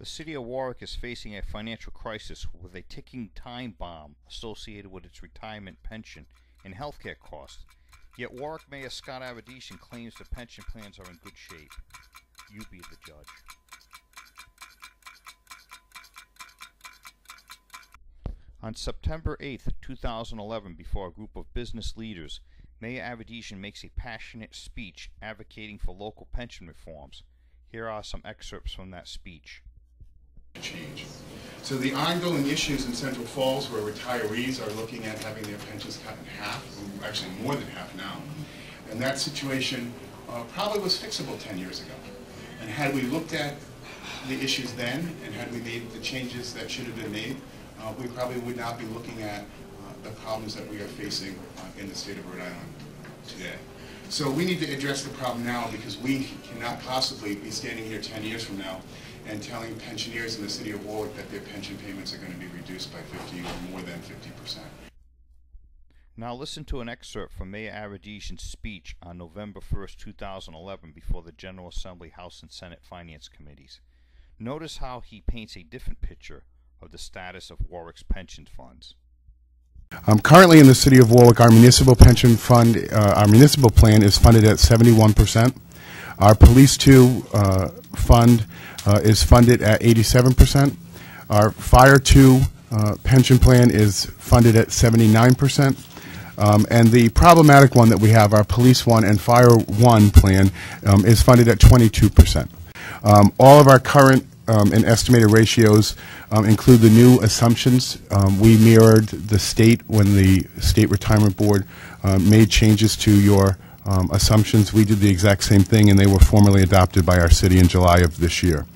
The City of Warwick is facing a financial crisis with a ticking time bomb associated with its retirement pension and healthcare costs. Yet Warwick Mayor Scott Avedisian claims the pension plans are in good shape. You be the judge. On September 8, 2011, before a group of business leaders, Mayor Avedisian makes a passionate speech advocating for local pension reforms. Here are some excerpts from that speech. Change. So the ongoing issues in Central Falls where retirees are looking at having their pensions cut in half, actually more than half now, and that situation probably was fixable 10 years ago. And had we looked at the issues then, and had we made the changes that should have been made, we probably would not be looking at the problems that we are facing in the state of Rhode Island today. So we need to address the problem now, because we cannot possibly be standing here 10 years from now and telling pensioners in the City of Warwick that their pension payments are going to be reduced by 50 or more than 50%. Now listen to an excerpt from Mayor Avedisian's speech on November 1st, 2011 before the General Assembly, House and Senate Finance Committees. Notice how he paints a different picture of the status of Warwick's pension funds. Currently in the City of Warwick, our municipal pension fund, our municipal plan is funded at 71%. Our Police 2 fund is funded at 87%. Our Fire 2 pension plan is funded at 79%. And the problematic one that we have, our Police 1 and Fire 1 plan, is funded at 22%. All of our current and estimated ratios include the new assumptions. We mirrored the state when the State Retirement Board made changes to your assumptions. We did the exact same thing, and they were formally adopted by our city in July of this year.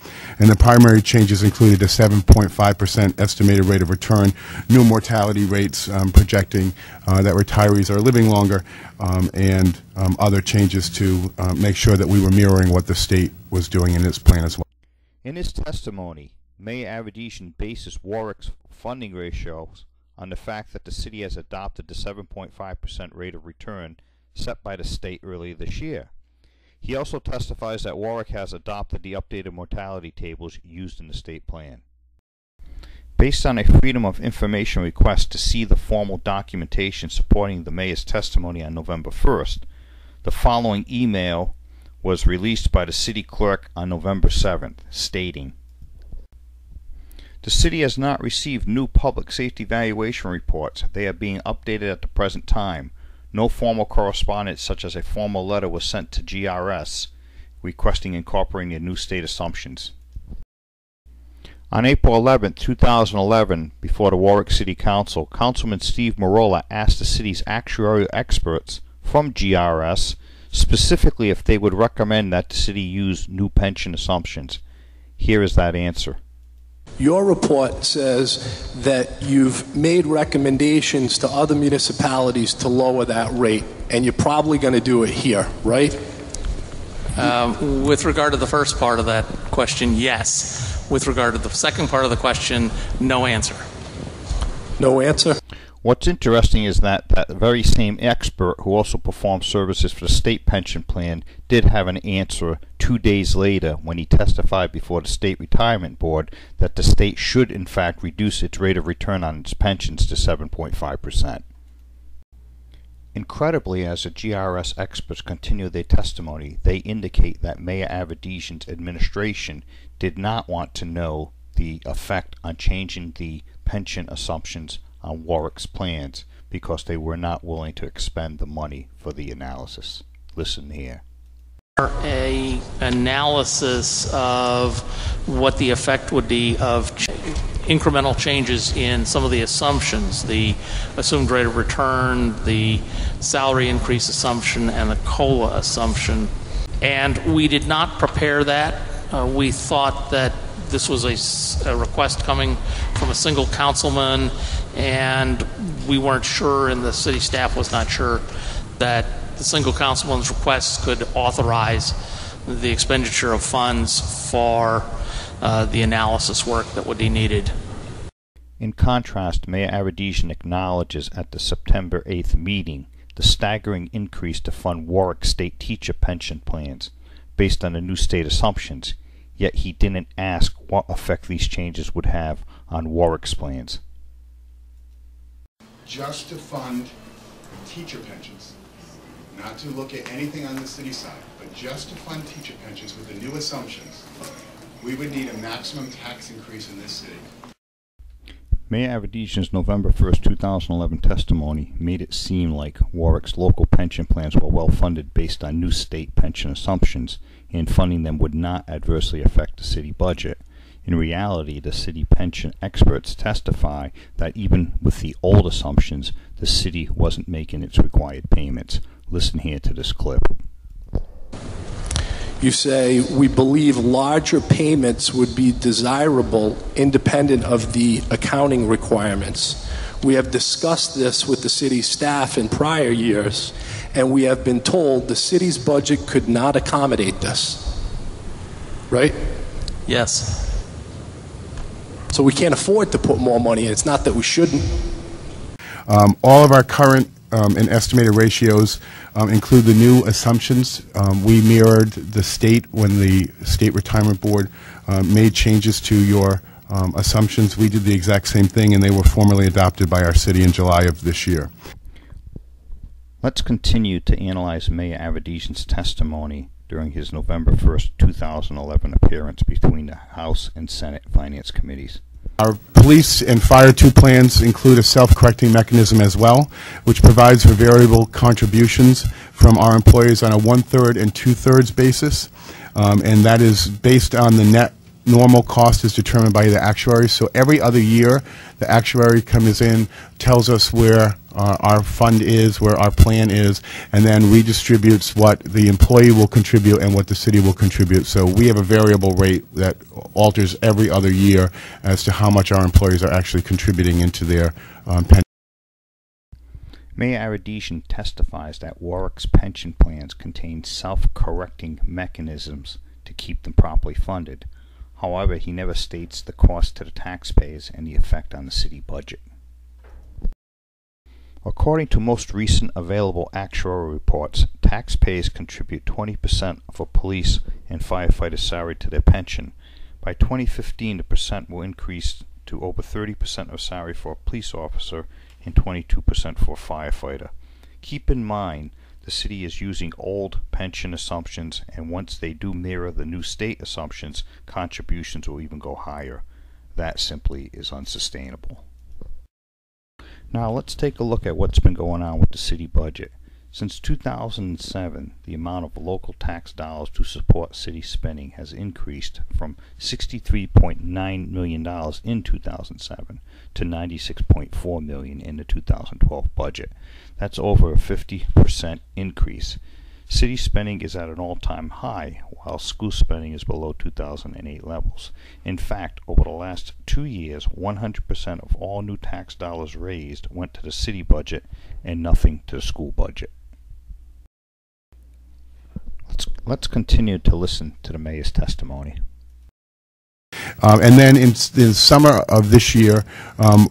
And the primary changes included a 7.5% estimated rate of return, new mortality rates projecting that retirees are living longer, and other changes to make sure that we were mirroring what the state was doing in its plan as well. In his testimony, Mayor Avedisian bases Warwick's funding ratios on the fact that the city has adopted the 7.5% rate of return set by the state earlier this year. He also testifies that Warwick has adopted the updated mortality tables used in the state plan. Based on a Freedom of Information request to see the formal documentation supporting the mayor's testimony on November 1st, the following email was released by the city clerk on November 7th, stating, "The city has not received new public safety valuation reports. They are being updated at the present time. No formal correspondence such as a formal letter was sent to GRS requesting incorporating the new state assumptions." On April 11, 2011, before the Warwick City Council, Councilman Steve Marola asked the city's actuarial experts from GRS specifically if they would recommend that the city use new pension assumptions. Here is that answer. Your report says that you've made recommendations to other municipalities to lower that rate, and you're probably going to do it here, right? With regard to the first part of that question, yes. With regard to the second part of the question, no answer. No answer? What's interesting is that that very same expert who also performed services for the state pension plan did have an answer 2 days later when he testified before the State Retirement Board that the state should in fact reduce its rate of return on its pensions to 7.5%. Incredibly, as the GRS experts continue their testimony, they indicate that Mayor Avedisian's administration did not want to know the effect on changing the pension assumptions on Warwick's plans because they were not willing to expend the money for the analysis. Listen here. A analysis of what the effect would be of incremental changes in some of the assumptions, the assumed rate of return, the salary increase assumption, and the COLA assumption. And we did not prepare that. We thought that this was a request coming from a single councilman, and we weren't sure, and the city staff was not sure, that the single councilman's request could authorize the expenditure of funds for the analysis work that would be needed. In contrast, Mayor Avedisian acknowledges at the September 8th meeting the staggering increase to fund Warwick state teacher pension plans based on the new state assumptions. yet he didn't ask what effect these changes would have on Warwick's plans. Just to fund teacher pensions, not to look at anything on the city side, but just to fund teacher pensions with the new assumptions, we would need a maximum tax increase in this city. Mayor Avedisian's November 1st, 2011 testimony made it seem like Warwick's local pension plans were well funded based on new state pension assumptions, and funding them would not adversely affect the city budget. In reality, the city pension experts testify that even with the old assumptions, the city wasn't making its required payments. Listen here to this clip. You say, we believe larger payments would be desirable independent of the accounting requirements. We have discussed this with the city staff in prior years, and we have been told the city's budget could not accommodate this. Right? Yes. So we can't afford to put more money in. It's not that we shouldn't. All of our current and estimated ratios include the new assumptions. We mirrored the state when the State Retirement Board made changes to your assumptions. We did the exact same thing, and they were formally adopted by our city in July of this year. Let's continue to analyze Mayor Avedisian's testimony during his November 1st, 2011 appearance between the House and Senate Finance Committees. Our police and fire 2 plans include a self-correcting mechanism as well, which provides for variable contributions from our employees on a 1/3 and 2/3 basis, and that is based on the net normal cost is determined by the actuary. So every other year, the actuary comes in, tells us where our fund is, where our plan is, and then redistributes what the employee will contribute and what the city will contribute. So we have a variable rate that alters every other year as to how much our employees are actually contributing into their pension. Mayor Avedisian testifies that Warwick's pension plans contain self-correcting mechanisms to keep them properly funded. However, he never states the cost to the taxpayers and the effect on the city budget. According to most recent available actuarial reports, taxpayers contribute 20% of a police and firefighter salary to their pension. By 2015, the percent will increase to over 30% of salary for a police officer and 22% for a firefighter. Keep in mind, the city is using old pension assumptions, and once they do mirror the new state assumptions, contributions will even go higher. That simply is unsustainable. Now let's take a look at what's been going on with the city budget. Since 2007, the amount of local tax dollars to support city spending has increased from $63.9 million in 2007 to $96.4 million in the 2012 budget. That's over a 50% increase. City spending is at an all-time high, while school spending is below 2008 levels. In fact, over the last 2 years, 100% of all new tax dollars raised went to the city budget and nothing to the school budget. Let's continue to listen to the mayor's testimony. And then in the summer of this year,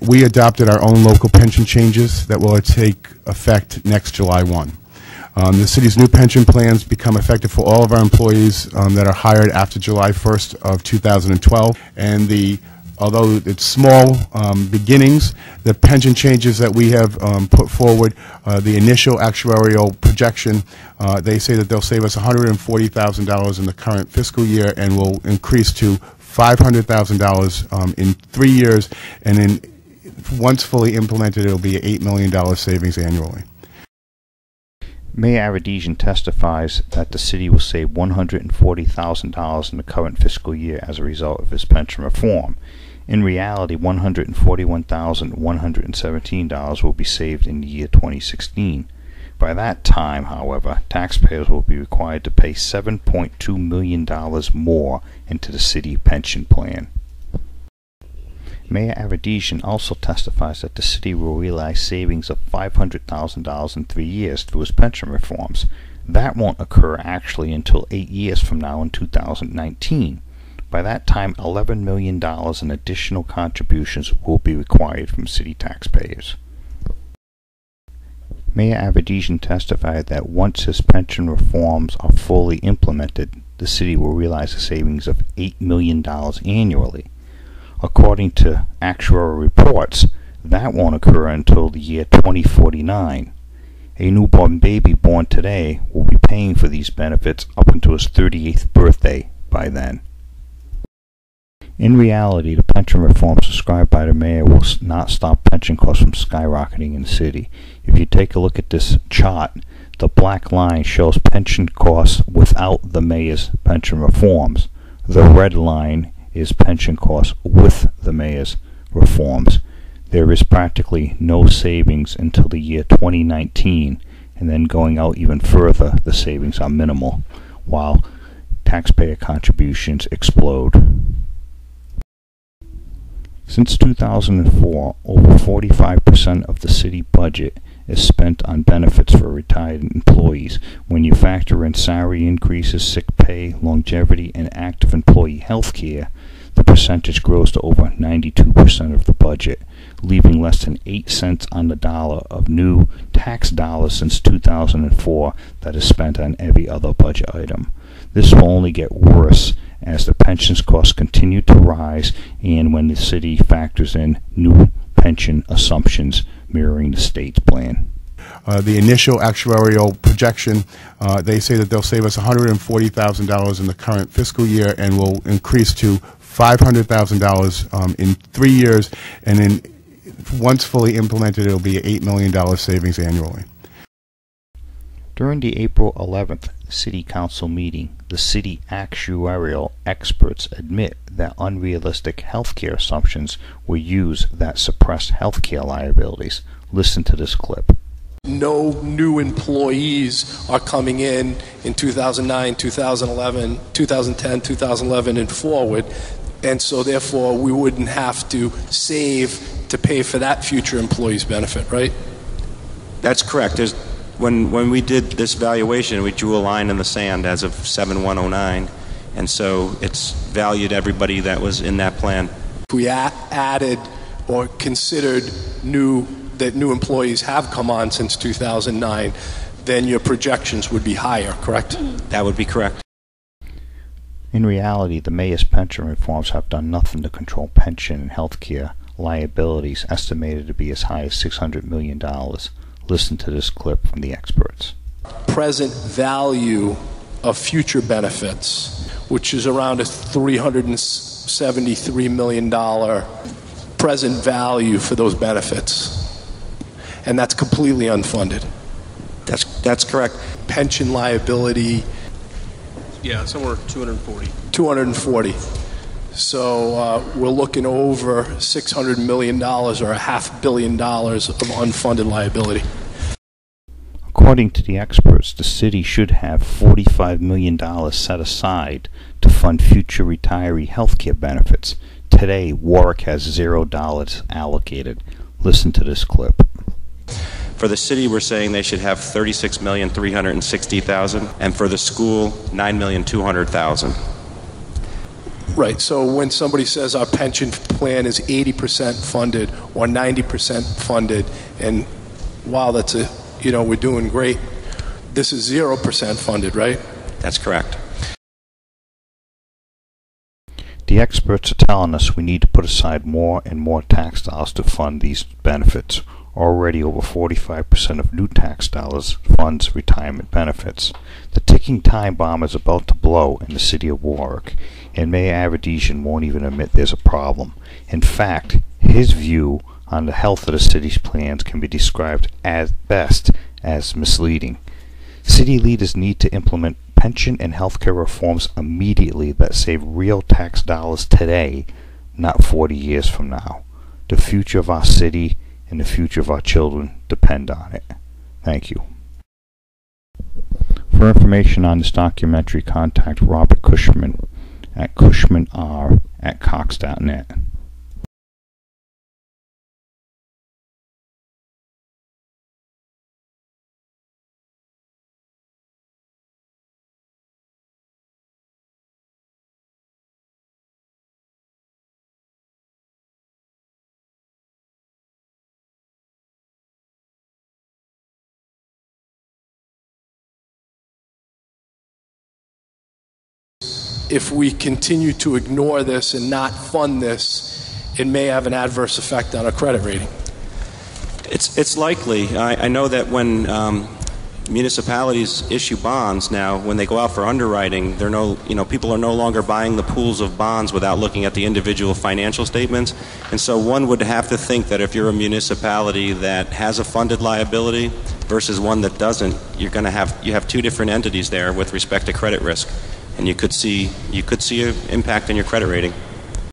we adopted our own local pension changes that will take effect next July 1. The city's new pension plans become effective for all of our employees that are hired after July 1st of 2012. And although it's small beginnings, the pension changes that we have put forward, the initial actuarial projection, they say that they'll save us $140,000 in the current fiscal year and will increase to $500,000 in 3 years, and once fully implemented, it'll be an $8 million savings annually. Mayor Avedisian testifies that the city will save $140,000 in the current fiscal year as a result of his pension reform. In reality, $141,117 will be saved in the year 2016. By that time, however, taxpayers will be required to pay $7.2 million more into the city pension plan. Mayor Avedisian also testifies that the city will realize savings of $500,000 in 3 years through his pension reforms. That won't occur actually until 8 years from now in 2019. By that time, $11 million in additional contributions will be required from city taxpayers. Mayor Avedisian testified that once his pension reforms are fully implemented, the the city will realize a savings of $8 million annually. According to actuarial reports, that won't occur until the year 2049. A newborn baby born today will be paying for these benefits up until his 38th birthday by then. In reality, the pension reform described by the mayor will not stop pension costs from skyrocketing in the city. If you take a look at this chart, the black line shows pension costs without the mayor's pension reforms. The red line is pension costs with the mayor's reforms. There is practically no savings until the year 2019, and then going out even further, the savings are minimal, while taxpayer contributions explode. Since 2004, over 45% of the city budget is spent on benefits for retired employees. When you factor in salary increases, sick pay, longevity, and active employee health care, the percentage grows to over 92% of the budget, leaving less than 8 cents on the dollar of new tax dollars since 2004 that is spent on every other budget item. This will only get worse as the pensions costs continue to rise and when the city factors in new pension assumptions mirroring the state's plan. The initial actuarial projection, they say that they'll save us $140,000 in the current fiscal year and will increase to $500,000 in 3 years, and then once fully implemented, it'll be $8 million savings annually. During the April 11th City Council meeting, the city actuarial experts admit that unrealistic healthcare assumptions were used that suppressed healthcare liabilities. Listen to this clip. No new employees are coming in 2009, 2011, 2010, 2011 and forward, and so therefore we wouldn't have to save to pay for that future employee's benefit, right? That's correct. When we did this valuation, we drew a line in the sand as of 7/109, and so it's valued everybody that was in that plan. If we added or considered that new employees have come on since 2009, then your projections would be higher, correct? That would be correct. In reality, the mayor's pension reforms have done nothing to control pension and health care liabilities estimated to be as high as $600 million. Listen to this clip from the experts. Present value of future benefits, which is around a $373 million present value for those benefits. And that's completely unfunded. That's correct. Pension liability. Yeah, somewhere 240. 240. So we're looking over $600 million or $500 million of unfunded liability. According to the experts, the city should have $45 million set aside to fund future retiree health care benefits. Today, Warwick has $0 allocated. Listen to this clip. For the city, we're saying they should have $36,360,000, and for the school, $9,200,000. Right, so when somebody says our pension plan is 80% funded or 90% funded, and wow, that's we're doing great, this is 0% funded, right? That's correct. The experts are telling us we need to put aside more and more tax dollars to fund these benefits. Already over 45% of new tax dollars funds retirement benefits. The ticking time bomb is about to blow in the city of Warwick, and Mayor Avedisian won't even admit there's a problem. In fact, his view on the health of the city's plans can be described at best as misleading. City leaders need to implement pension and healthcare reforms immediately that save real tax dollars today, not 40 years from now. The future of our city and the future of our children depend on it. Thank you. For information on this documentary, contact Robert Cushman at cushmanr@cox.net. if we continue to ignore this and not fund this, it may have an adverse effect on our credit rating. It's likely. I know that when municipalities issue bonds now, when they go out for underwriting, people are no longer buying the pools of bonds without looking at the individual financial statements. And so one would have to think that if you're a municipality that has a funded liability versus one that doesn't, you have two different entities there with respect to credit risk, and you could see an impact on your credit rating.